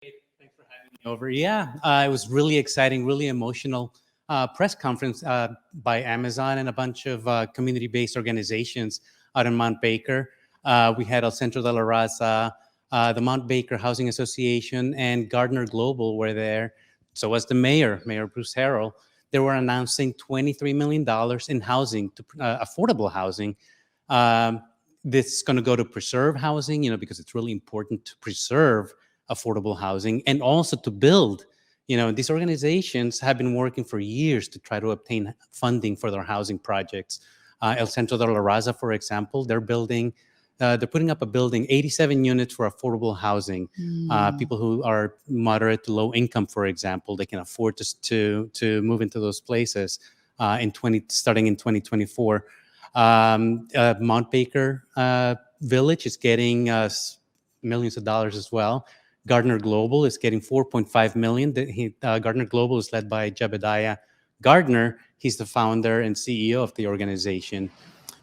Thanks for having me over. Yeah, it was really exciting, really emotional press conference by Amazon and a bunch of community-based organizations out in Mount Baker. We had El Centro de la Raza, the Mount Baker Housing Association, and Gardner Global were there. So was the mayor, Mayor Bruce Harrell. They were announcing $23 million in housing, to affordable housing. Um, this is going to go to preserve housing, because it's really important to preserve affordable housing and also to build. These organizations have been working for years to try to obtain funding for their housing projects. El Centro de la Raza, for example, they're putting up a building, 87 units for affordable housing. People who are moderate to low income, for example, they can afford to move into those places starting in 2024. Mount Baker Village is getting millions of dollars as well. Gardner Global is getting 4.5 million. Gardner Global is led by Jebediah Gardner. He's the founder and CEO of the organization.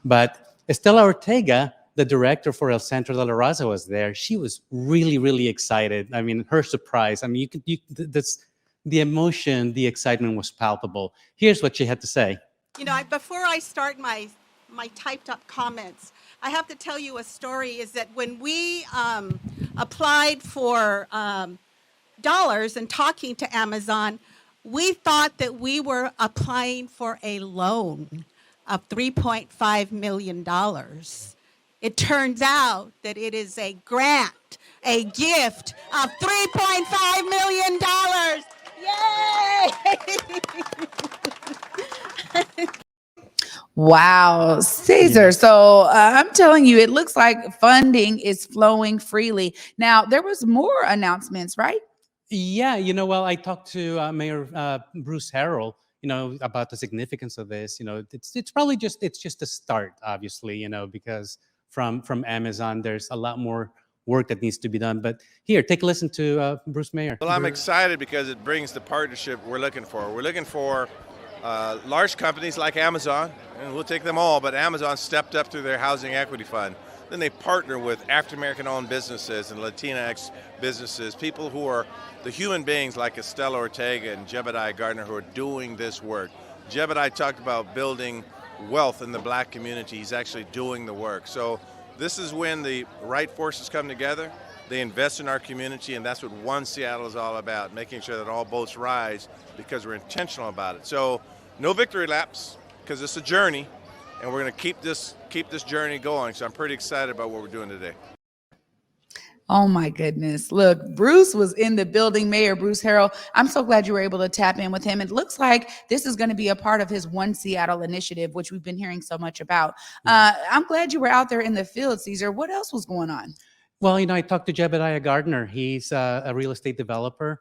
But Estela Ortega, the director for El Centro de la Raza, was there. She was really, really excited. I mean, her surprise. I mean, the emotion, the excitement was palpable. Here's what she had to say. Before I start my typed up comments, I have to tell you a story. Is that when we applied for dollars and talking to Amazon, we thought that we were applying for a loan of $3.5 million. It turns out that it is a grant, a gift of $3.5 million. Yay! Wow, Cesar. So I'm telling you, it looks like funding is flowing freely. Now, there was more announcements, right? Yeah, well, I talked to Mayor Bruce Harrell, about the significance of this. It's probably just a start, obviously, because from Amazon, there's a lot more work that needs to be done. But here, take a listen to Bruce Mayor. Well, I'm excited because it brings the partnership we're looking for. We're looking for large companies like Amazon, and we'll take them all, but Amazon stepped up through their housing equity fund. Then they partner with African-American-owned businesses and Latinx businesses, people who are the human beings like Estela Ortega and Jebediah Gardner who are doing this work. Jebediah talked about building wealth in the black community. He's actually doing the work. So this is when the right forces come together. They invest in our community, and that's what One Seattle is all about, making sure that all boats rise because we're intentional about it. So no victory laps, because it's a journey, and we're going to keep this journey going. So I'm pretty excited about what we're doing today. Oh my goodness. Look, Bruce was in the building, Mayor Bruce Harrell. I'm so glad you were able to tap in with him. It looks like this is going to be a part of his One Seattle initiative, which we've been hearing so much about. I'm glad you were out there in the field, Cesar. What else was going on? Well, I talked to Jebediah Gardner. He's a real estate developer.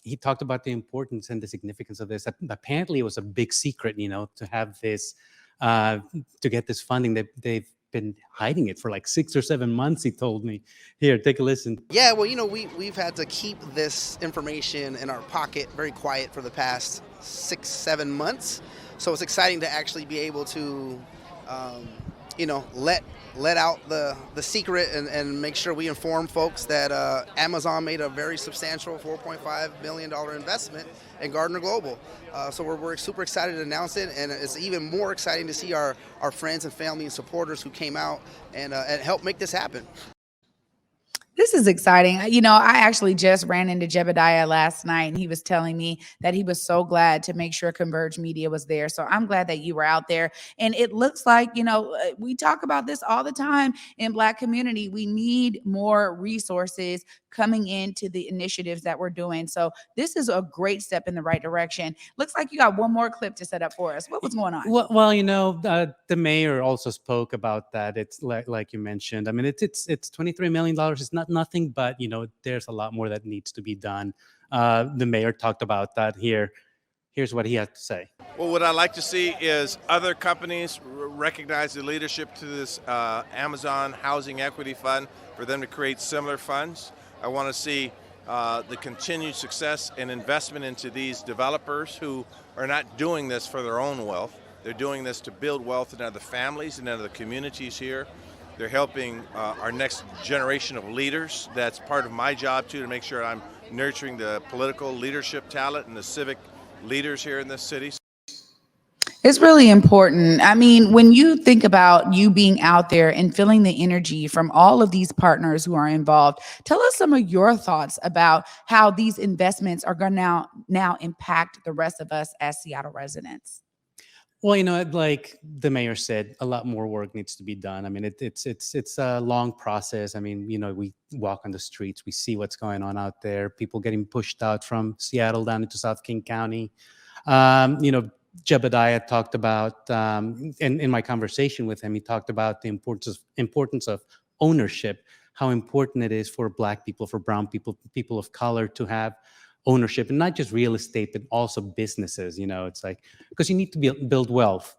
He talked about the importance and the significance of this. Apparently, it was a big secret, to have this, to get this funding. They've been hiding it for like 6 or 7 months, he told me. Here, take a listen. Yeah, well, we've had to keep this information in our pocket very quiet for the past 6-7 months. So it's exciting to actually be able to, let out the secret and make sure we inform folks that Amazon made a very substantial $4.5 million investment in Gardner Global. So we're super excited to announce it, and it's even more exciting to see our friends and family and supporters who came out and helped make this happen. This is exciting. I actually just ran into Jebediah last night, and he was telling me that he was so glad to make sure Converge Media was there. So I'm glad that you were out there. And it looks like, we talk about this all the time in Black community. We need more resources coming into the initiatives that we're doing. So this is a great step in the right direction. Looks like you got one more clip to set up for us. What was going on? Well, the mayor also spoke about that. It's like you mentioned. I mean, it's $23 million. It's not nothing, but there's a lot more that needs to be done. The mayor talked about that here. Here's what he had to say. Well, what I'd like to see is other companies recognize the leadership to this Amazon Housing Equity Fund for them to create similar funds. I want to see the continued success and investment into these developers who are not doing this for their own wealth. They're doing this to build wealth in other families and other communities here. They're helping our next generation of leaders. That's part of my job too, to make sure I'm nurturing the political leadership talent and the civic leaders here in this city. It's really important. I mean, when you think about you being out there and feeling the energy from all of these partners who are involved, tell us some of your thoughts about how these investments are going to now impact the rest of us as Seattle residents. Well, like the mayor said, a lot more work needs to be done. I mean, it's a long process. I mean, we walk on the streets, we see what's going on out there. People getting pushed out from Seattle down into South King County. Jebediah talked about, in my conversation with him, he talked about the importance of ownership, how important it is for Black people, for brown people, people of color to have ownership, and not just real estate, but also businesses. It's like, because you need to build wealth.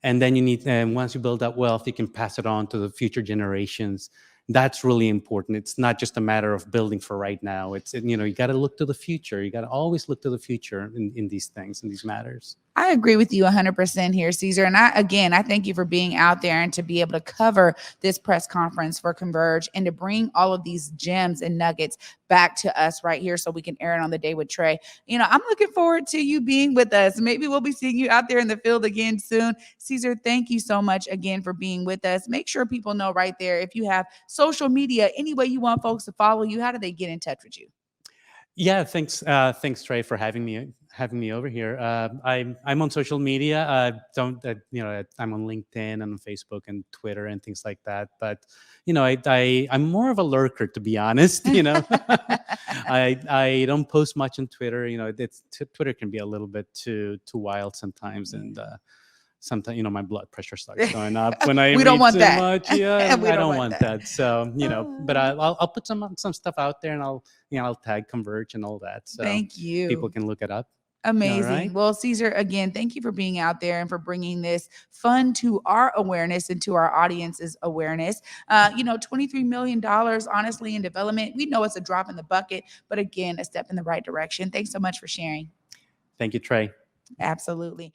And then and once you build that wealth, you can pass it on to the future generations. That's really important. It's not just a matter of building for right now. You got to look to the future. You got to always look to the future in these things, in these matters. I agree with you 100% here, Cesar. And I thank you for being out there and to be able to cover this press conference for Converge and to bring all of these gems and nuggets back to us right here so we can air it on the day with Trae. I'm looking forward to you being with us. Maybe we'll be seeing you out there in the field again soon. Cesar, thank you so much again for being with us. Make sure people know right there, if you have social media, any way you want folks to follow you, how do they get in touch with you? Yeah, thanks, Trae, for having me over here. I'm on social media. I'm on LinkedIn and on Facebook and Twitter and things like that. But I'm more of a lurker, to be honest. I don't post much on Twitter. Twitter can be a little bit too wild sometimes, and sometimes my blood pressure starts going up when I we don't read want too that. much. Yeah, We I don't want that. that. So but I'll put some stuff out there, and I'll tag Converge and all that. So thank you. People can look it up. Amazing. Right. Well, Cesar, again, thank you for being out there and for bringing this fun to our awareness and to our audience's awareness. $23 million, honestly, in development. We know it's a drop in the bucket, but again, a step in the right direction. Thanks so much for sharing. Thank you, Trae. Absolutely.